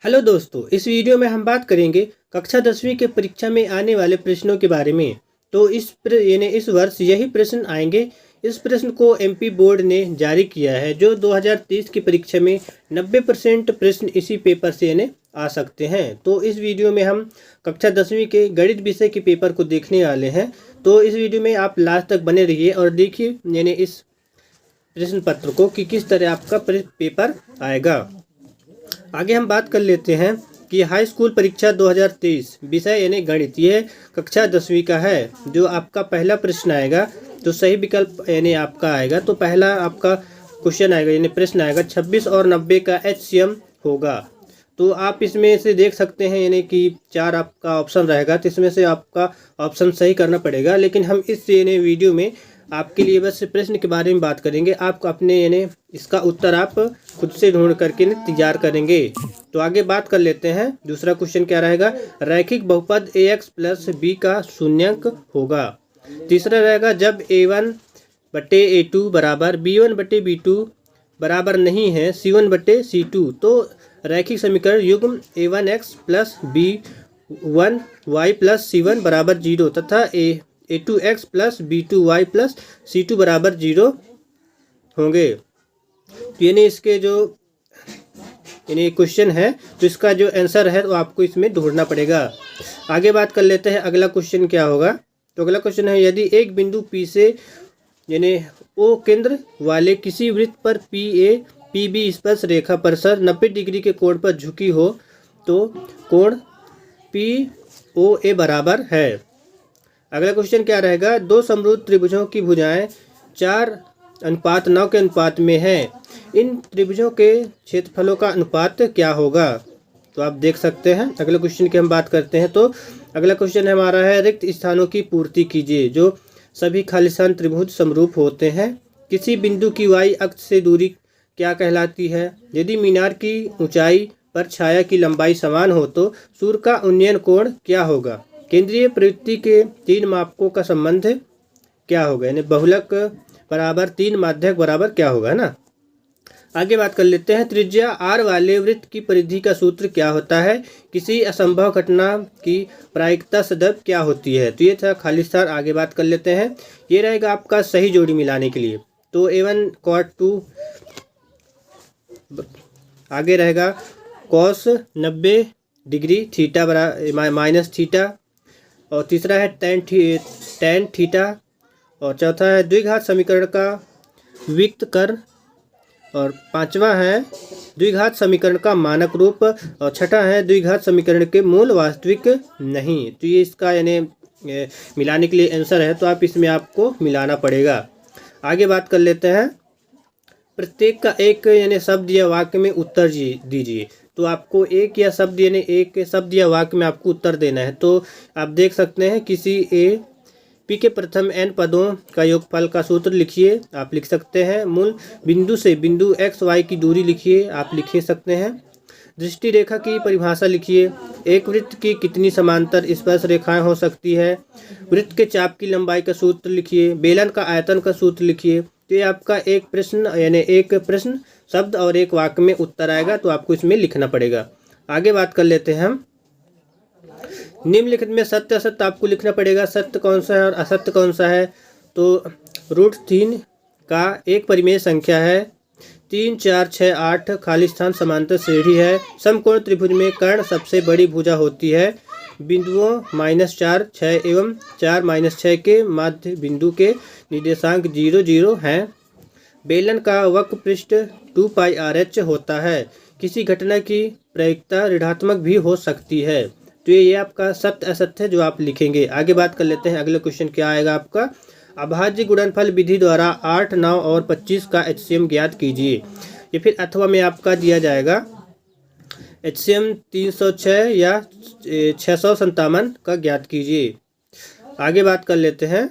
Hello दोस्तों, इस video में हम बात करेंगे कक्षा 10वीं के परीक्षा में आने वाले प्रश्नों के बारे में। तो इस वर्ष यही प्रश्न आएंगे। इस प्रश्न को एमपी बोर्ड ने जारी किया है। जो 2023 की परीक्षा में 90% प्रश्न इसी पेपर से आ सकते हैं। तो इस वीडियो में हम कक्षा 10वीं के गणित विषय के पेपर को देखने वाले हैं। तो इस वीडियो में आप लास्ट तक बने रहिए और देखिए इस प्रश्न पत्र को कि किस तरह आपका पेपर आएगा। आगे हम बात कर लेते हैं कि हाई स्कूल परीक्षा 2023 विषय गणित, यह कक्षा 10वीं का है। जो आपका पहला प्रश्न आएगा तो सही विकल्प आपका आएगा। तो पहला आपका क्वेश्चन आएगा प्रश्न आएगा 26 और 90 का एचसीएम होगा। तो आप इसमें से देख सकते हैं कि 4 आपका ऑप्शन रहेगा। तो इसमें से आपका ऑप्शन सही करना पड़ेगा। लेकिन हम इस वीडियो में आपके लिए बस प्रश्न के बारे में बात करेंगे। आप अपने इसका उत्तर आप खुद से ढूंढ करके तैयार करेंगे। तो आगे बात कर लेते हैं। दूसरा क्वेश्चन क्या रहेगा, रैखिक बहुपद ax प्लस बी का शून्यंक होगा। तीसरा रहेगा जब a1 बटे a2 बराबर b1 बटे b2 बराबर नहीं है c1 बटे c2 तो रैखिक समीकरण युग्म a1x plus b1y plus c1 बराबर 0 तथा a2x plus b2y plus c2 बराबर 0 होंगे। तो इसके जो क्वेश्चन है तो इसका जो आंसर है वो आपको इसमें ढूंढना पड़ेगा। आगे बात कर लेते हैं अगला क्वेश्चन क्या होगा। तो अगला क्वेश्चन है यदि एक बिंदु P से O केंद्र वाले किसी वृत्त पर PB स्पर्श रेखा पर 90 डिग्री के कोण पर झुकी हो तो कोण POA बराबर है। अगला क्वेश्चन क्या रहेगा, दो समरूप त्रिभुजों की भुजाएं 4:9 के अनुपात में है। इन त्रिभुजों के क्षेत्रफलों का अनुपात क्या होगा। तो आप देख सकते हैं। अगले क्वेश्चन की हम बात करते हैं। तो अगला क्वेश्चन हमारा है रिक्त स्थानों की पूर्ति कीजिए। जो सभी खालिस्तान त्रिभुज समरूप होते हैं। किसी बिंदु की y अक्ष से दूरी क्या कहलाती है। यदि मीनार की ऊंचाई पर छाया की लंबाई समान हो तो सूर्य का उन्नयन कोण क्या होगा। केंद्रीय प्रवृत्ति के 3 मापकों का संबंध क्या होगा। बहुलक बराबर 3 माध्यक बराबर क्या होगा ना। आगे बात कर लेते हैं। त्रिज्या r वाले वृत्त की परिधि का सूत्र क्या होता है। किसी असंभव घटना की प्रायिकता सदैव क्या होती है। तो ये था खालिस्तान। आगे बात कर लेते हैं। ये रहेगा आपका सही जोड़ी मिलाने के लिए। तो a1 cot 2 आगे रहेगा cos 90 degree theta minus theta और तीसरा है tan थीटा और चौथा है द्विघात समीकरण का विकर्ण कर और पांचवा है द्विघात समीकरण का मानक रूप और छठा है द्विघात समीकरण के मूल वास्तविक नहीं। तो ये इसका मिलाने के लिए आंसर है। तो आप इसमें आपको मिलाना पड़ेगा। आगे बात कर लेते हैं। प्रत्येक का एक शब्द या वाक्य में उत्तर दीजिए। तो आपको एक शब्द या वाक्य में आपको उत्तर देना है। तो आप देख सकते हैं किसी P के प्रथम n पदों का योगफल का सूत्र लिखिए। आप लिख सकते हैं। मूल बिंदु से बिंदु x y की दूरी लिखिए। आप लिख सकते हैं। दृष्टि रेखा की परिभाषा लिखिए। एक वृत्त की कितनी समांतर स्पर्श रेखाएं हो सकती है। वृत्त के चाप की लंबाई का सूत्र लिखिए। बेलन का आयतन का सूत्र लिखिए। तो ये आपका एक प्रश्न शब्द और एक वाक्य में उत्तर आएगा। तो आपको इसमें लिखना पड़ेगा। आगे बात कर लेते हैं हम। निम्नलिखित में सत्य असत्य आपको लिखना पड़ेगा। सत्य कौन सा है और असत्य कौन सा है। तो √3 का एक परिमेय संख्या है। 3 4 6 8 खालिस्तान समांतर श्रेणी है। समकोण त्रिभुज में कर्ण सबसे बड़ी भुजा होती है। बिंदुओं -4 6 एवं 4 6 के मध्य बिंदु के निर्देशांक 0 0 हैं। बेलन का वक्र पृष्ठ 2πRH होता है। किसी घटना की प्रायिकता ऋणात्मक भी हो सकती है। तो ये आपका सत्य असत्य है जो आप लिखेंगे। आगे बात कर लेते हैं। अगला क्वेश्चन क्या आएगा आपका, अभाज्य गुणनफल विधि द्वारा 8 9 और 25 का एचसीएम ज्ञात कीजिए। ये फिर अथवा में आपका दिया जाएगा। एचसीएम 306 या 657 का ज्ञात कीजिए। आगे बात कर लेते हैं।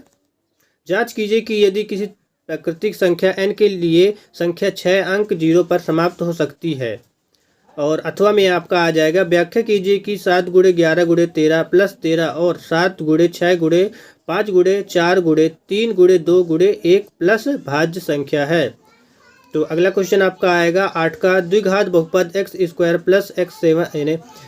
जांच कीजिए कि यदि किसी प्राकृतिक संख्या n के लिए संख्या 6 अंक 0 पर समाप्त हो सकती है। और अथवा में आपका आ जाएगा। व्याख्या कीजिए कि 7 × 11 × 13 प्लस 13 और 7 × 6 × 5 × 4 × 3 × 2 × 1 प्लस भाज्य संख्या है। तो अगला क्वेश्चन आपका आएगा 8 का द्विघात बहुपद x square plus x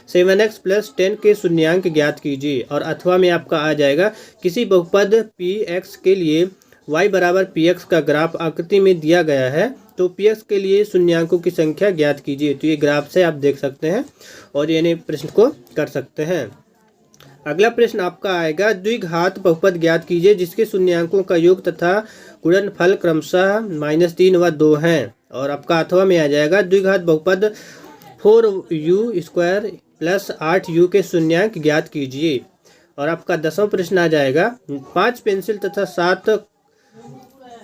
7x plus 10 के शून्यांक ज्ञात कीजिए। और अथवा में आपका आ जाएगा किसी बहुपद पी एक्स के लिए y बराबर पी एक्स का ग्राफ आकृति में दिया गया है, तो पी एक्स के लिए शून्यांकों की संख्या ज्ञात कीजिए। तो ये ग्राफ से आप देख सकते हैं और यानी प्रश्न को कर सकते हैं। अगला प्रश्न आपका आएगा द्विघात बहुपद ज्ञात कीजिए जिसके शून्यांकों का योग तथा गुणनफल क्रमशः -3 व 2 हैं। और आपका अथवा में आ जाएगा द्विघात बहुपद 4u² प्लस 8u के शून्यांक ज्ञात कीजिए। और आपका 10वां प्रश्न आ जाएगा 5 पेंसिल तथा 7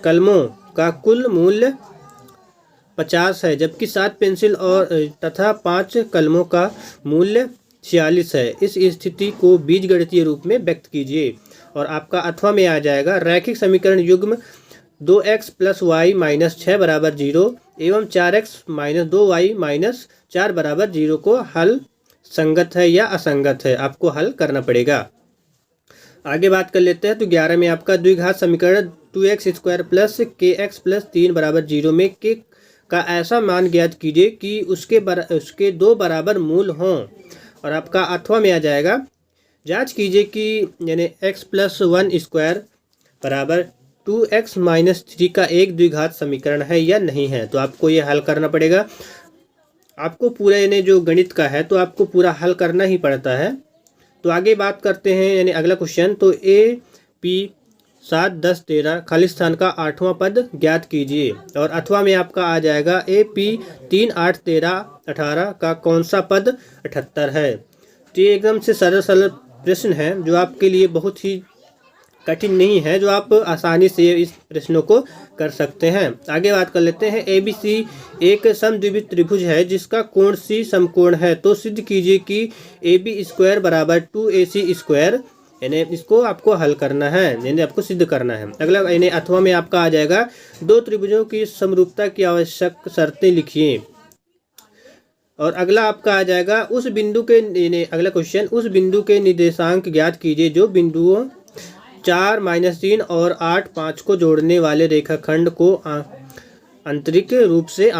कलमों का कुल मूल्य 50 है, जबकि 7 पेंसिल और तथा 5 कलमों का मूल्य 46 है। इस स्थिति को बीजगणितीय रूप में व्यक्त कीजिए। और आपका अथवा में आ जाएगा रैखिक समीकरण युग्म 2x प्लस वाई माइनस 6 बराबर 0 एवं 4x माइनस 2y माइनस 4 बराबर 0 को हल संगत है या असंगत है, आपको हल करना पड़ेगा। आगे बात कर लेते हैं। तो 11 में आपका द्विघात समीकरण 2x² प्लस kx प्लस 3 बराबर 0 में k का ऐसा मान ज्ञात कीजिए कि उसके 2 बराबर मूल हों। और आपका अथवा में आ जाएगा जांच कीजिए कि यानी x प्लस 1² बराबर 2x माइनस 3 का एक द्विघात समीकरण है या नहीं है। तो आपको ये हल करना पड़ेगा। आपको पूरा यानी जो गणित का है तो आपको पूरा हल करना ही पड़ता है। तो आगे बात करते हैं यानी अगला क्वेश्चन। तो ए पी 7 10 13 खाली स्थान का 8वां पद ज्ञात कीजिए। और अथवा में आपका आ जाएगा ए पी 3 8 13 18 का कौन सा पद 78 है। तो ये एकदम से सरल प्रश्न है जो आपके लिए बहुत ही कठिन नहीं है, जो आप आसानी से इस प्रश्नों को कर सकते हैं। आगे बात कर लेते हैं। ए बी सी एक समद्विभुज त्रिभुज है जिसका कोण सी समकोण है, तो सिद्ध कीजिए कि ए बी स्क्वायर बराबर 2ac स्क्वायर, यानी इसको आपको हल करना है, यानी आपको सिद्ध करना है। अगला यानी अथवा में आपका आ जाएगा दो त्रिभुजों की समरूपता की आवश्यक शर्तें लिखिए। और अगला आपका आ जाएगा उस बिंदु के अगला क्वेश्चन उस बिंदु के निर्देशांक ज्ञात कीजिए जो बिंदुओं 4 -3 और 8 5 को जोड़ने वाले रेखाखंड को आंतरिक रूप से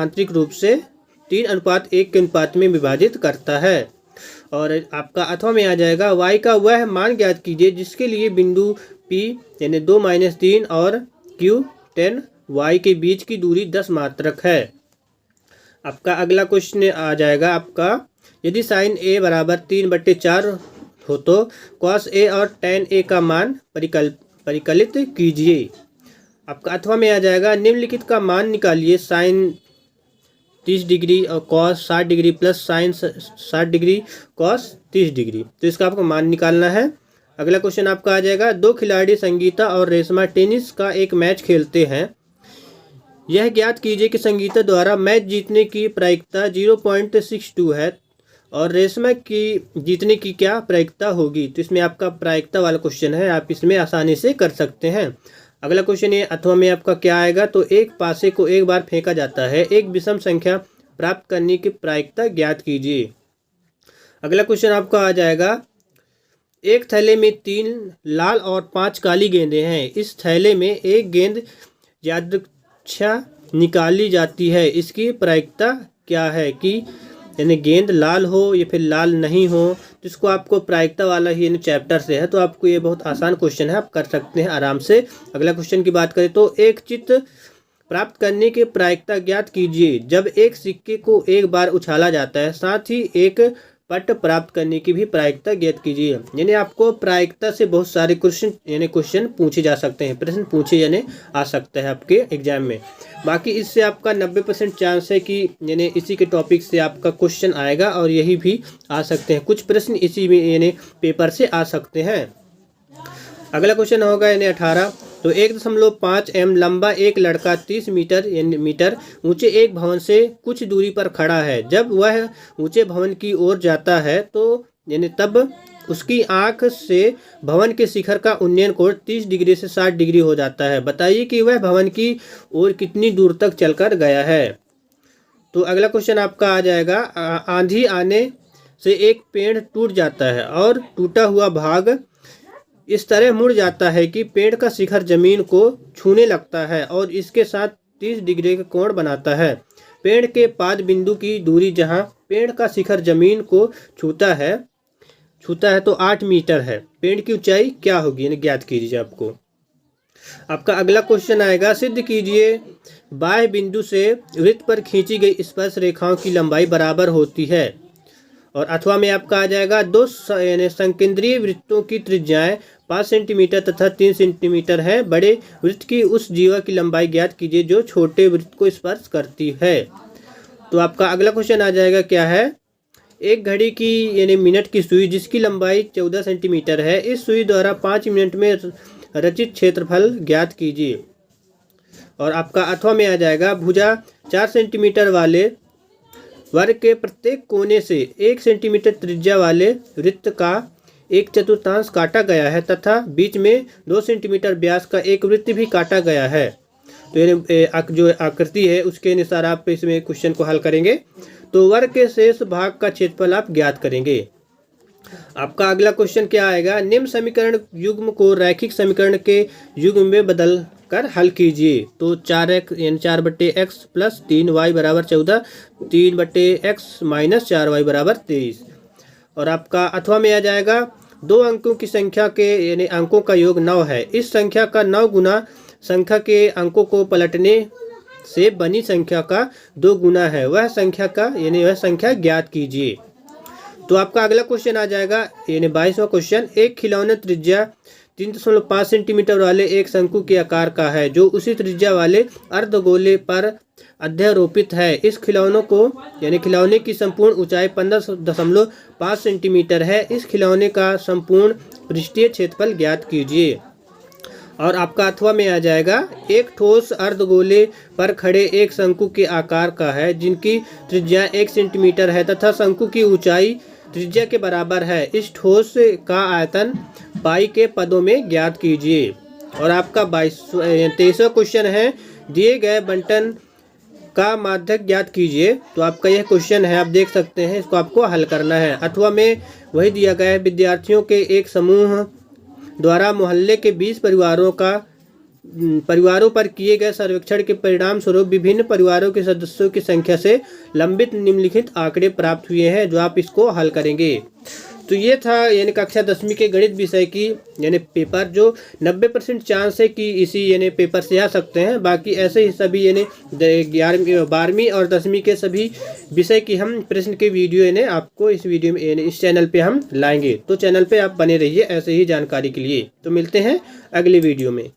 3:1 के अनुपात में विभाजित करता है। और आपका अथवा में आ जाएगा y का वह मान ज्ञात कीजिए जिसके लिए बिंदु P यानी 2 -3 और Q 10 y के बीच की दूरी 10 मात्रक है। आपका अगला क्वेश्चन आ जाएगा आपका यदि साइन a बराबर 3/4 हो तो cos a और tan a का मान परिकलित कीजिए। आपका अथवा में आ जाएगा निम्नलिखित का मान निकालिए साइन 30 डिग्री और cos 60 degree plus sign 60 degree cos 30 degree. तो इसका आपको मान निकालना है। अगला क्वेश्चन आपका आ जाएगा दो खिलाड़ी संगीता और रेशमा टेनिस का एक मैच खेलते हैं। यह ज्ञात कीजिए कि संगीता द्वारा मैच जीतने की प्रायिकता 0.62 है और रेशमा की जीतने की क्या प्रायिकता होगी। तो इसमें आपका प्रायिकता वाला क्वेश्चन है, आप इसमें आसानी से कर सकते हैं। अगला क्वेश्चन ये अथवा में आपका क्या आएगा। तो एक पासे को एक बार फेंका जाता है, एक विषम संख्या प्राप्त करने की प्रायिकता ज्ञात कीजिए। अगला क्वेश्चन आपका आ जाएगा एक थैले में 3 लाल और 5 काली गेंदें हैं। इस थैले में एक गेंद यादृच्छा निकाली जाती है, इसकी प्रायिकता क्या है कि यानी गेंद लाल हो या फिर लाल नहीं हो। तो इसको आपको प्रायिकता वाला ही यानी चैप्टर से है, तो आपको ये बहुत आसान क्वेश्चन है, आप कर सकते हैं आराम से। अगला क्वेश्चन की बात करें तो एक चित्र प्राप्त करने की प्रायिकता ज्ञात कीजिए जब एक सिक्के को एक बार उछाला जाता है, साथ ही एक पट प्राप्त करने की भी प्रायिकता ज्ञात कीजिए। यानी आपको प्रायिकता से बहुत सारे क्वेश्चन पूछे जा सकते हैं, प्रश्न पूछे यानी आ सकता है आपके एग्जाम में। बाकी इससे आपका 90% चांस है कि यानी इसी के टॉपिक से आपका क्वेश्चन आएगा और यही भी आ सकते हैं, कुछ प्रश्न इसी में यानी पेपर से आ सकते हैं। अगला क्वेश्चन होगा यानी 18। तो 1.5 m लंबा एक लड़का 30 मीटर ऊंचे एक भवन से कुछ दूरी पर खड़ा है। जब वह ऊंचे भवन की ओर जाता है तो यानी तब उसकी आंख से भवन के शिखर का उन्नयन कोण 30 डिग्री से 60 डिग्री हो जाता है। बताइए कि वह भवन की ओर कितनी दूर तक चलकर गया है। तो अगला क्वेश्चन आपका आ जाएगा आंधी आने से एक पेड़ टूट जाता है और टूटा हुआ भाग इस तरह मुड़ जाता है कि पेड़ का शिखर जमीन को छूने लगता है और इसके साथ 30 डिग्री का कोण बनाता है। पेड़ के पाद बिंदु की दूरी जहाँ पेड़ का शिखर जमीन को छूता है तो 8 मीटर है। पेड़ की ऊंचाई क्या होगी, यानी ज्ञात कीजिए। आपका अगला क्वेश्चन आएगा, सिद्ध कीजिए बाह्य बिंदु से वृत्त पर खींची गई स्पर्श रेखाओं की लंबाई बराबर होती है। और अथवा में आपका आ जाएगा, दो संकेंद्रीय वृत्तों की त्रिज्याएं 5 सेंटीमीटर तथा 3 सेंटीमीटर है। बड़े वृत्त की उस जीवा की लंबाई ज्ञात कीजिए जो छोटे वृत्त को स्पर्श करती है। तो आपका अगला क्वेश्चन आ जाएगा, क्या है, एक घड़ी की यानी मिनट की सुई जिसकी लंबाई 14 सेंटीमीटर है, इस सुई द्वारा 5 मिनट में रचित क्षेत्रफल ज्ञात कीजिए। और आपका अथवा में आ जाएगा, भुजा 4 सेंटीमीटर वाले वर्ग के प्रत्येक कोने से 1 सेंटीमीटर त्रिज्या वाले वृत्त का 1/4 काटा गया है तथा बीच में 2 सेंटीमीटर व्यास का एक वृत्त भी काटा गया है। तो यानी जो आकृति है उसके अनुसार आप इसमें क्वेश्चन को हल करेंगे। तो वर्ग के शेष भाग का क्षेत्रफल आप ज्ञात करेंगे। आपका अगला क्वेश्चन क्या आएगा, निम्न समीकरण युग्म को रैखिक समीकरण के युग्म में बदल कर हल कीजिए। तो 4x यानी 4/x + 3y = 14, 3/x - 4y = 23। और आपका अथवा में आ जाएगा, 2 अंकों की संख्या के यानी अंकों का योग 9 है। इस संख्या का 9 गुना संख्या के अंकों को पलटने से बनी संख्या का 2 गुना है, वह संख्या ज्ञात कीजिए। तो आपका अगला क्वेश्चन आ जाएगा, यानी 22वां क्वेश्चन, एक खिलौना त्रिज्या 3.5 सेंटीमीटर वाले एक शंकु के आकार का है जो उसी त्रिज्या वाले अर्धगोले पर अध्यारोपित है। इस खिलौने की संपूर्ण ऊंचाई 15.5 सेंटीमीटर है। इस खिलौने का संपूर्ण पृष्ठीय क्षेत्रफल ज्ञात कीजिए। और आपका अथवा में आ जाएगा, एक ठोस अर्धगोले पर खड़े एक शंकु के आकार का है जिनकी त्रिज्या 1 सेंटीमीटर है तथा शंकु की ऊंचाई त्रिज्या के बराबर है। इस ठोस का आयतन पाई के पदों में ज्ञात कीजिए। और आपका 23वां क्वेश्चन है, दिए गए बंटन का माध्यक ज्ञात कीजिए। तो आपका यह क्वेश्चन है, आप देख सकते हैं, इसको आपको हल करना है। अथवा में वही दिया गया है, विद्यार्थियों के एक समूह द्वारा मोहल्ले के 20 परिवारों पर किए गए सर्वेक्षण के परिणाम स्वरूप विभिन्न परिवारों के सदस्यों की संख्या से लंबित निम्नलिखित आंकड़े प्राप्त हुए हैं, जो आप इसको हल करेंगे। तो ये था यानी कक्षा 10वीं के गणित विषय की यानी पेपर, जो 90% चांस है कि इसी यानी पेपर से आ सकते हैं। बाकी ऐसे ही सभी यानी 11वीं 12वीं और 10वीं के सभी विषय की हम प्रश्न के वीडियो यानी आपको इस वीडियो में यानी इस चैनल पे हम लाएंगे। तो चैनल पे आप बने रहिए ऐसे ही जानकारी के लिए। तो मिलते हैं अगले वीडियो में।